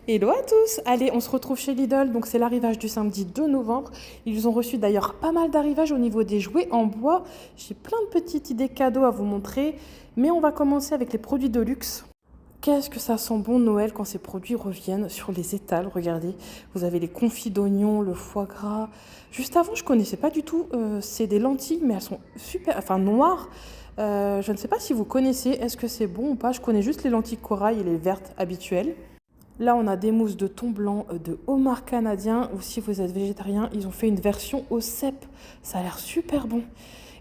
Hello à tous! Allez, on se retrouve chez Lidl, donc c'est l'arrivage du samedi 2 novembre. Ils ont reçu d'ailleurs pas mal d'arrivages au niveau des jouets en bois. J'ai plein de petites idées cadeaux à vous montrer, mais on va commencer avec les produits de luxe. Qu'est-ce que ça sent bon Noël quand ces produits reviennent sur les étals, regardez. Vous avez les confits d'oignons, le foie gras. Juste avant, je connaissais pas du tout, c'est des lentilles, mais elles sont super, enfin noires. Je ne sais pas si vous connaissez, est-ce que c'est bon ou pas? Je connais juste les lentilles corail et les vertes habituelles. Là, on a des mousses de thon blanc, de homard canadien, ou si vous êtes végétarien, ils ont fait une version au cèpe. Ça a l'air super bon.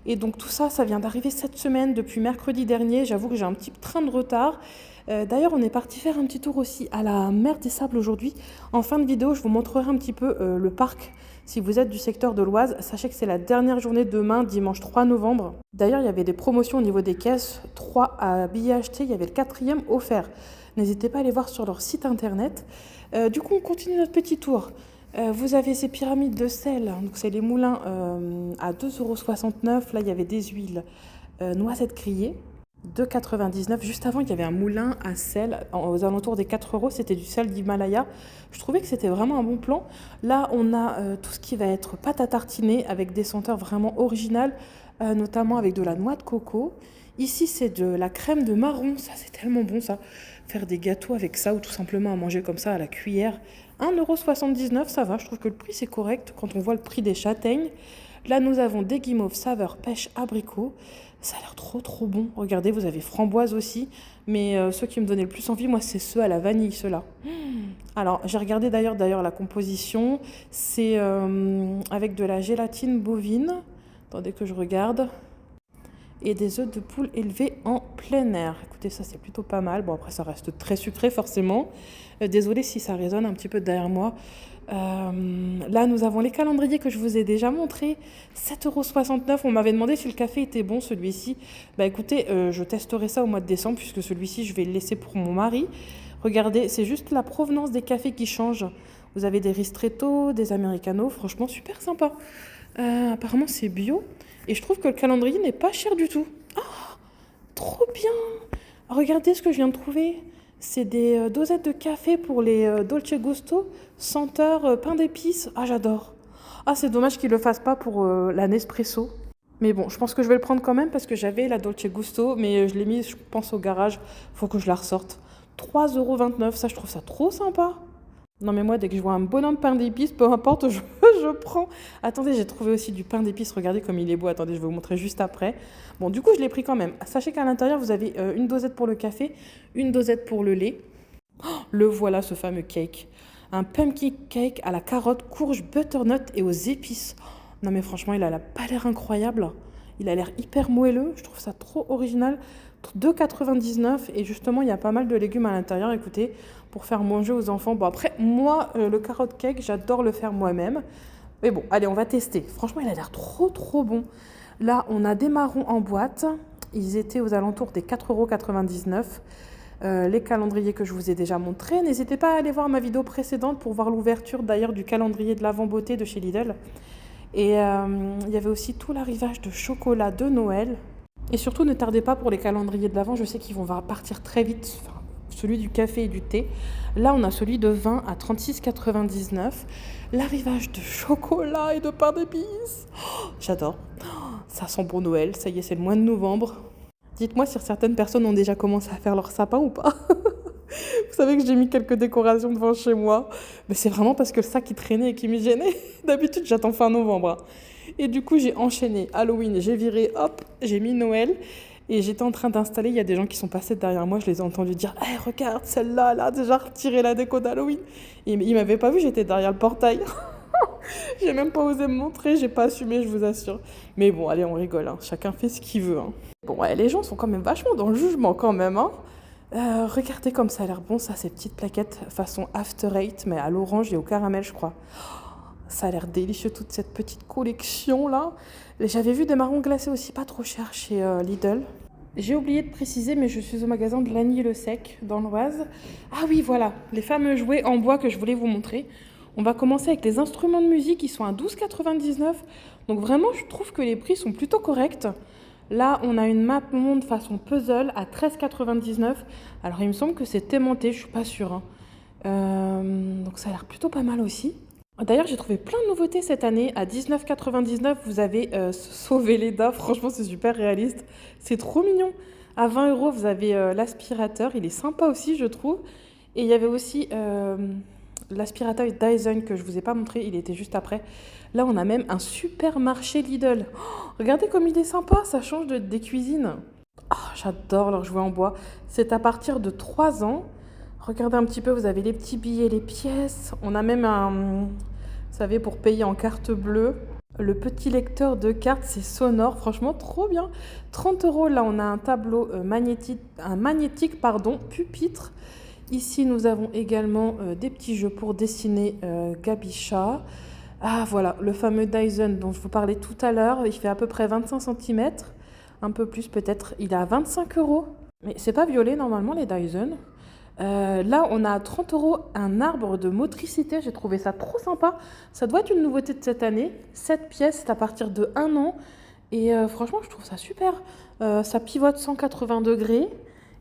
Et donc tout ça, ça vient d'arriver cette semaine, depuis mercredi dernier. J'avoue que j'ai un petit train de retard. D'ailleurs, on est parti faire un petit tour aussi à la mer des Sables aujourd'hui. En fin de vidéo, je vous montrerai un petit peu le parc. Si vous êtes du secteur de l'Oise, sachez que c'est la dernière journée demain, dimanche 3 novembre. D'ailleurs, il y avait des promotions au niveau des caisses. 3 billets achetés, il y avait le 4e offert. N'hésitez pas à aller voir sur leur site internet. Du coup, on continue notre petit tour. Vous avez ces pyramides de sel, donc c'est les moulins à 2,69 €. Là, il y avait des huiles noisettes grillées, 2,99 €. Juste avant, il y avait un moulin à sel aux alentours des 4 €. C'était du sel d'Himalaya. Je trouvais que c'était vraiment un bon plan. Là, on a tout ce qui va être pâte à tartiner avec des senteurs vraiment originales, notamment avec de la noix de coco. Ici, c'est de la crème de marron. Ça, c'est tellement bon, ça. Faire des gâteaux avec ça ou tout simplement à manger comme ça à la cuillère. 1,79 €, ça va. Je trouve que le prix, c'est correct quand on voit le prix des châtaignes. Là, nous avons des guimauves saveur pêche abricot. Ça a l'air trop bon. Regardez, vous avez framboise aussi. Mais ceux qui me donnaient le plus envie, moi, c'est ceux à la vanille, ceux-là. Alors, j'ai regardé d'ailleurs la composition. C'est avec de la gélatine bovine. Attendez que je regarde. Et des œufs de poule élevés en plein air. Écoutez, ça c'est plutôt pas mal. Bon, après ça reste très sucré forcément. Désolée si ça résonne un petit peu derrière moi. Là, nous avons les calendriers que je vous ai déjà montrés. 7,69 €. On m'avait demandé si le café était bon, celui-ci. Bah écoutez, je testerai ça au mois de décembre puisque celui-ci, je vais le laisser pour mon mari. Regardez, c'est juste la provenance des cafés qui change. Vous avez des ristretto, des americano. Franchement, super sympa. Apparemment, c'est bio. Et je trouve que le calendrier n'est pas cher du tout. Oh, trop bien! Regardez ce que je viens de trouver. C'est des dosettes de café pour les Dolce Gusto, senteur pain d'épices. Ah, j'adore. Ah, c'est dommage qu'ils ne le fassent pas pour la Nespresso. Mais bon, je pense que je vais le prendre quand même parce que j'avais la Dolce Gusto, mais je l'ai mise, je pense, au garage. Faut que je la ressorte. 3,29 €, ça, je trouve ça trop sympa. Non mais moi, dès que je vois un bonhomme pain d'épices, peu importe, je prends. Attendez, j'ai trouvé aussi du pain d'épices, regardez comme il est beau. Attendez, je vais vous montrer juste après. Bon, du coup, je l'ai pris quand même. Sachez qu'à l'intérieur, vous avez une dosette pour le café, une dosette pour le lait. Oh, le voilà, ce fameux cake. Un pumpkin cake à la carotte, courge, butternut et aux épices. Non mais franchement, il a pas l'air incroyable. Il a l'air hyper moelleux, je trouve ça trop original. 2,99 € et justement, il y a pas mal de légumes à l'intérieur, écoutez, pour faire manger aux enfants. Bon, après, moi, le carotte cake, j'adore le faire moi-même. Mais bon, allez, on va tester. Franchement, il a l'air trop bon. Là, on a des marrons en boîte. Ils étaient aux alentours des 4,99 €. Les calendriers que je vous ai déjà montrés. N'hésitez pas à aller voir ma vidéo précédente pour voir l'ouverture d'ailleurs du calendrier de l'Avent Beauté de chez Lidl. Et il y avait aussi tout l'arrivage de chocolat de Noël. Et surtout, ne tardez pas pour les calendriers de l'Avent. Je sais qu'ils vont partir très vite. Enfin, celui du café et du thé. Là, on a celui de vin à 36,99 €. L'arrivage de chocolat et de pain d'épices. Oh, j'adore. Oh, ça sent bon Noël. Ça y est, c'est le mois de novembre. Dites-moi si certaines personnes ont déjà commencé à faire leur sapin ou pas. Vous savez que j'ai mis quelques décorations devant chez moi. Mais c'est vraiment parce que le sac, il traînait et qui me gênait. D'habitude, j'attends fin novembre. Et du coup, j'ai enchaîné Halloween, j'ai viré, hop, j'ai mis Noël. Et j'étais en train d'installer, il y a des gens qui sont passés derrière moi, je les ai entendus dire « Hey, regarde, celle-là, elle a déjà retiré la déco d'Halloween !» Et ils m'avaient pas vu, j'étais derrière le portail. J'ai même pas osé me montrer, j'ai pas assumé, je vous assure. Mais bon, allez, on rigole, hein. Chacun fait ce qu'il veut. Hein. Bon, ouais, les gens sont quand même vachement dans le jugement quand même. Hein. Regardez comme ça a l'air bon, ça, ces petites plaquettes façon After Eight, mais à l'orange et au caramel, je crois. Ça a l'air délicieux, toute cette petite collection-là. J'avais vu des marrons glacés aussi, pas trop chers chez Lidl. J'ai oublié de préciser, mais je suis au magasin de Lagny-le-Sec, dans l'Oise. Ah oui, voilà, les fameux jouets en bois que je voulais vous montrer. On va commencer avec les instruments de musique, qui sont à 12,99 €. Donc vraiment, je trouve que les prix sont plutôt corrects. Là, on a une map monde façon puzzle à 13,99 €. Alors, il me semble que c'est aimanté, je suis pas sûre. Hein. Donc ça a l'air plutôt pas mal aussi. D'ailleurs, j'ai trouvé plein de nouveautés cette année. À 19,99 €, vous avez Sauver Leda. Franchement, c'est super réaliste. C'est trop mignon. À 20 €, vous avez l'aspirateur. Il est sympa aussi, je trouve. Et il y avait aussi l'aspirateur Dyson que je vous ai pas montré. Il était juste après. Là, on a même un supermarché Lidl. Oh, regardez comme il est sympa. Ça change des cuisines. Oh, j'adore leurs jouets en bois. C'est à partir de 3 ans. Regardez un petit peu, vous avez les petits billets, les pièces. On a même vous savez, pour payer en carte bleue. Le petit lecteur de cartes, c'est sonore. Franchement, trop bien. 30 €, là, on a un tableau magnétique, pardon, pupitre. Ici, nous avons également des petits jeux pour dessiner Gabicha. Ah, voilà, le fameux Dyson dont je vous parlais tout à l'heure. Il fait à peu près 25 centimètres. Un peu plus peut-être. Il est à 25 €. Mais c'est pas violet normalement, les Dyson. Là, on a à 30 € un arbre de motricité. J'ai trouvé ça trop sympa. Ça doit être une nouveauté de cette année. 7 pièces, c'est à partir de 1 an. Et franchement, je trouve ça super. Ça pivote 180 degrés.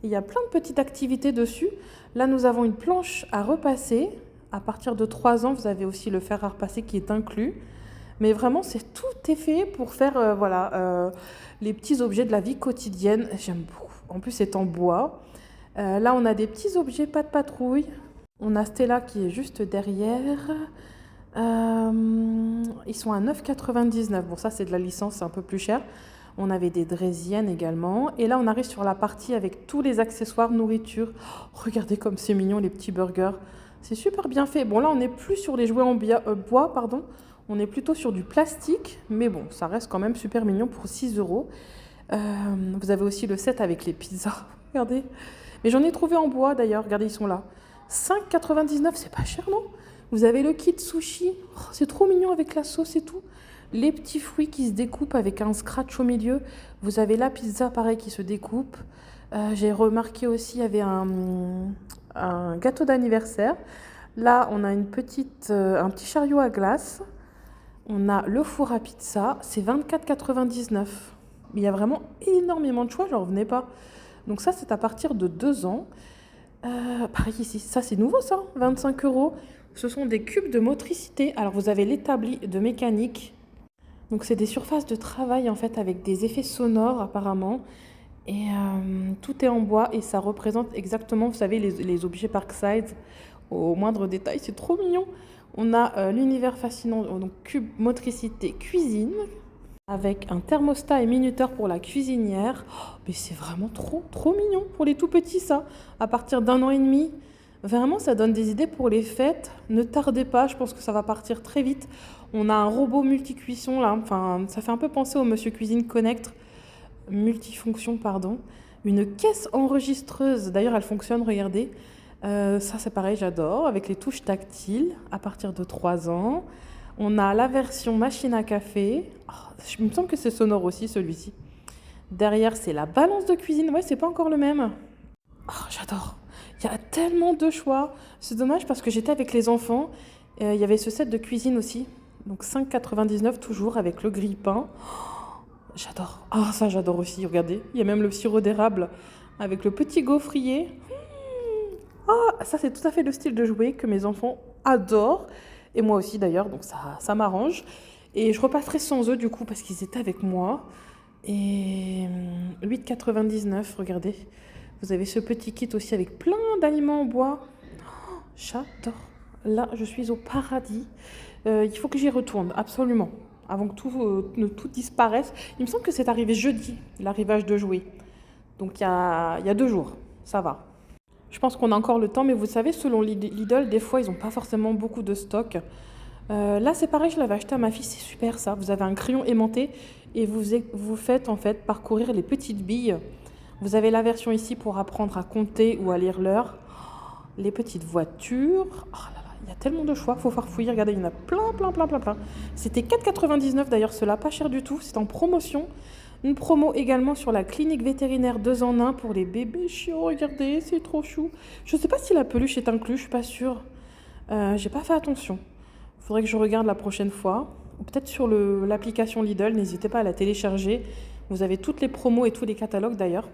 Il y a plein de petites activités dessus. Là, nous avons une planche à repasser. À partir de 3 ans, vous avez aussi le fer à repasser qui est inclus. Mais vraiment, tout est fait pour faire voilà, les petits objets de la vie quotidienne. J'aime beaucoup. En plus, c'est en bois. Là, on a des petits objets pas de patrouille. On a Stella qui est juste derrière. Ils sont à 9,99 €. Bon, ça, c'est de la licence, c'est un peu plus cher. On avait des draisiennes également. Et là, on arrive sur la partie avec tous les accessoires nourriture. Oh, regardez comme c'est mignon, les petits burgers. C'est super bien fait. Bon, là, on n'est plus sur les jouets en bois, pardon. On est plutôt sur du plastique. Mais bon, ça reste quand même super mignon pour 6 €. Vous avez aussi le set avec les pizzas. Regardez. Mais j'en ai trouvé en bois d'ailleurs, regardez, ils sont là. 5,99 €, c'est pas cher, non? Vous avez le kit sushi, oh, c'est trop mignon avec la sauce et tout. Les petits fruits qui se découpent avec un scratch au milieu. Vous avez la pizza, pareil, qui se découpe. J'ai remarqué aussi, il y avait un gâteau d'anniversaire. Là, on a un petit chariot à glace. On a le four à pizza, c'est 24,99 €. Il y a vraiment énormément de choix, j'en revenais pas. Donc ça, c'est à partir de 2 ans. Pareil ici, ça c'est nouveau ça, 25 €. Ce sont des cubes de motricité. Alors vous avez l'établi de mécanique. Donc c'est des surfaces de travail en fait avec des effets sonores apparemment. Et tout est en bois et ça représente exactement, vous savez, les objets Parkside au moindre détail. C'est trop mignon. On a l'univers fascinant, donc cube motricité cuisine. Avec un thermostat et minuteur pour la cuisinière. Oh, mais c'est vraiment trop, trop mignon pour les tout petits, ça. À partir d'1 an et demi. Vraiment, ça donne des idées pour les fêtes. Ne tardez pas, je pense que ça va partir très vite. On a un robot multicuisson, là. Enfin, ça fait un peu penser au Monsieur Cuisine Connect. Multifonction, pardon. Une caisse enregistreuse. D'ailleurs, elle fonctionne, regardez. Ça, c'est pareil, j'adore. Avec les touches tactiles à partir de 3 ans. On a la version machine à café. Oh, il me semble que c'est sonore aussi, celui-ci. Derrière, c'est la balance de cuisine. Ouais, c'est pas encore le même. Oh, j'adore. Il y a tellement de choix. C'est dommage parce que j'étais avec les enfants. Il y avait ce set de cuisine aussi. Donc 5,99 € toujours avec le grille-pain. Oh, j'adore. Ah, ça, j'adore aussi. Regardez, il y a même le sirop d'érable avec le petit gaufrier. Ah, ça, c'est tout à fait le style de jouet que mes enfants adorent. Et moi aussi d'ailleurs, donc ça m'arrange. Et je repasserai sans eux du coup parce qu'ils étaient avec moi. Et 8,99 €, regardez. Vous avez ce petit kit aussi avec plein d'aliments en bois. Oh, j'adore. Là, je suis au paradis. Il faut que j'y retourne, absolument. Avant que tout disparaisse. Il me semble que c'est arrivé jeudi, l'arrivage de jouets. Donc il y a 2 jours, ça va. Je pense qu'on a encore le temps, mais vous savez, selon Lidl, des fois, ils n'ont pas forcément beaucoup de stock. Là, c'est pareil, je l'avais acheté à ma fille, c'est super ça. Vous avez un crayon aimanté et vous faites en fait parcourir les petites billes. Vous avez la version ici pour apprendre à compter ou à lire l'heure. Oh, les petites voitures. Oh là là, il y a tellement de choix, faut farfouiller. Regardez, il y en a plein, plein, plein, plein, plein. C'était 4,99 € d'ailleurs, cela pas cher du tout. C'est en promotion. Une promo également sur la clinique vétérinaire 2 en 1 pour les bébés chiots. Regardez, c'est trop chou. Je ne sais pas si la peluche est inclue, je suis pas sûre. J'ai pas fait attention. Faudrait que je regarde la prochaine fois. Ou peut-être sur l'application Lidl, n'hésitez pas à la télécharger. Vous avez toutes les promos et tous les catalogues d'ailleurs.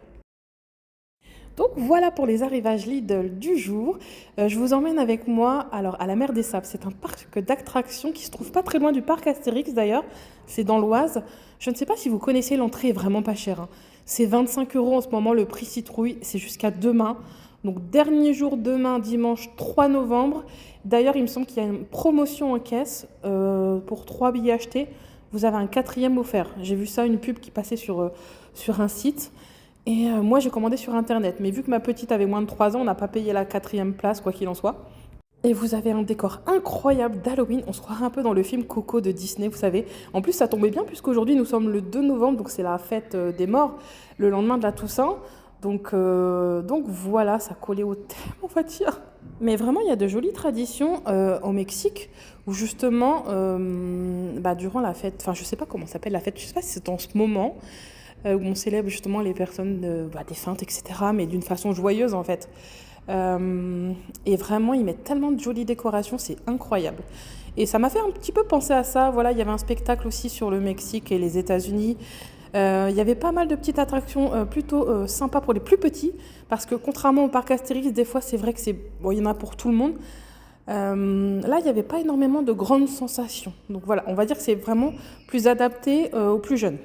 Donc voilà pour les arrivages Lidl du jour. Je vous emmène avec moi alors à la Mer des Sables. C'est un parc d'attractions qui se trouve pas très loin du parc Astérix d'ailleurs. C'est dans l'Oise. Je ne sais pas si vous connaissez, l'entrée est vraiment pas chère, hein. C'est 25 euros en ce moment le prix citrouille. C'est jusqu'à demain. Donc dernier jour demain, dimanche 3 novembre. D'ailleurs, il me semble qu'il y a une promotion en caisse pour 3 billets achetés. Vous avez un quatrième offert. J'ai vu ça, une pub qui passait sur un site. Et moi, j'ai commandé sur Internet. Mais vu que ma petite avait moins de 3 ans, on n'a pas payé la quatrième place, quoi qu'il en soit. Et vous avez un décor incroyable d'Halloween. On se croirait un peu dans le film Coco de Disney, vous savez. En plus, ça tombait bien puisqu'aujourd'hui, nous sommes le 2 novembre, donc c'est la fête des morts, le lendemain de la Toussaint. Donc voilà, ça collait au thème, on va dire. Mais vraiment, il y a de jolies traditions au Mexique où justement, durant la fête, enfin je sais pas comment s'appelle la fête, je sais pas si c'est en ce moment, où on célèbre justement les personnes défuntes, etc., mais d'une façon joyeuse en fait. Et vraiment, ils mettent tellement de jolies décorations, c'est incroyable. Et ça m'a fait un petit peu penser à ça. Voilà, il y avait un spectacle aussi sur le Mexique et les États-Unis. Il y avait pas mal de petites attractions plutôt sympas pour les plus petits, parce que contrairement au parc Astérix, des fois c'est vrai que il y en a pour tout le monde. Là, il n'y avait pas énormément de grandes sensations. Donc voilà, on va dire que c'est vraiment plus adapté aux plus jeunes.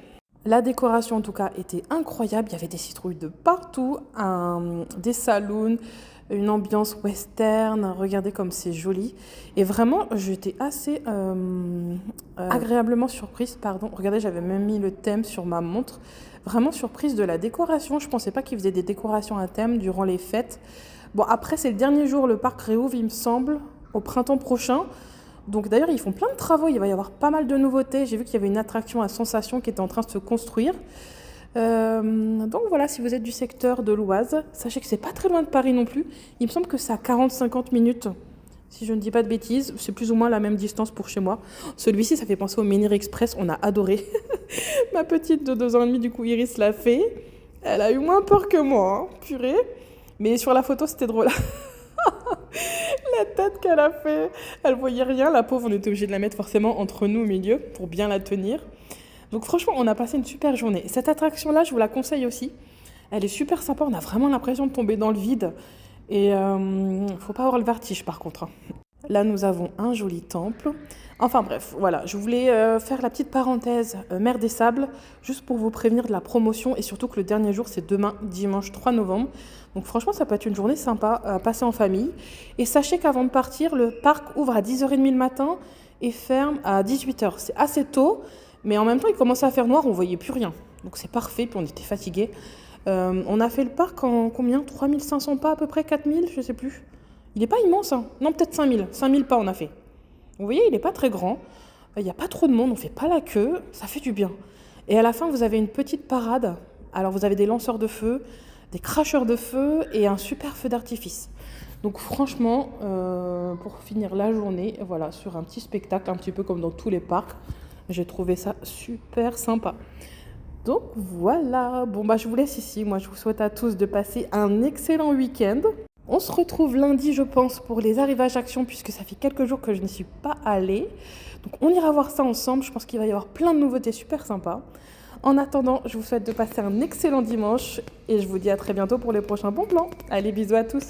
La décoration, en tout cas, était incroyable. Il y avait des citrouilles de partout, des saloons, une ambiance western. Regardez comme c'est joli. Et vraiment, j'étais assez agréablement surprise. Pardon. Regardez, j'avais même mis le thème sur ma montre. Vraiment surprise de la décoration. Je ne pensais pas qu'ils faisaient des décorations à thème durant les fêtes. Bon, après, c'est le dernier jour. Le parc réouvre, il me semble, au printemps prochain. Donc d'ailleurs, ils font plein de travaux, il va y avoir pas mal de nouveautés. J'ai vu qu'il y avait une attraction à Sensation qui était en train de se construire. Donc voilà, si vous êtes du secteur de l'Oise, sachez que c'est pas très loin de Paris non plus. Il me semble que c'est à 40-50 minutes, si je ne dis pas de bêtises. C'est plus ou moins la même distance pour chez moi. Celui-ci, ça fait penser au Menhir Express, on a adoré. Ma petite de 2 ans et demi, du coup, Iris l'a fait. Elle a eu moins peur que moi, hein, purée. Mais sur la photo, c'était drôle. La tête qu'elle a fait, elle voyait rien, la pauvre, on était obligé de la mettre forcément entre nous au milieu pour bien la tenir. Donc franchement, on a passé une super journée. Cette attraction-là, je vous la conseille aussi. Elle est super sympa, on a vraiment l'impression de tomber dans le vide. Et faut pas avoir le vertige par contre, hein. Là, nous avons un joli temple. Enfin bref, voilà, je voulais faire la petite parenthèse Mer des Sables, juste pour vous prévenir de la promotion et surtout que le dernier jour, c'est demain, dimanche 3 novembre. Donc franchement, ça peut être une journée sympa à passer en famille. Et sachez qu'avant de partir, le parc ouvre à 10h30 le matin et ferme à 18h. C'est assez tôt, mais en même temps, il commençait à faire noir, on voyait plus rien. Donc c'est parfait, puis on était fatigués. On a fait le parc en combien? 3500 pas à peu près, 4000, je sais plus. Il n'est pas immense, hein. Non, peut-être 5000. 5000 pas on a fait. Vous voyez, il n'est pas très grand. Il n'y a pas trop de monde, on ne fait pas la queue. Ça fait du bien. Et à la fin, vous avez une petite parade. Alors, vous avez des lanceurs de feu, des cracheurs de feu et un super feu d'artifice. Donc, franchement, pour finir la journée, voilà, sur un petit spectacle, un petit peu comme dans tous les parcs, j'ai trouvé ça super sympa. Donc, voilà. Bon, je vous laisse ici. Moi, je vous souhaite à tous de passer un excellent week-end. On se retrouve lundi, je pense, pour les arrivages actions, puisque ça fait quelques jours que je n'y suis pas allée. Donc on ira voir ça ensemble. Je pense qu'il va y avoir plein de nouveautés super sympas. En attendant, je vous souhaite de passer un excellent dimanche et je vous dis à très bientôt pour les prochains bons plans. Allez, bisous à tous.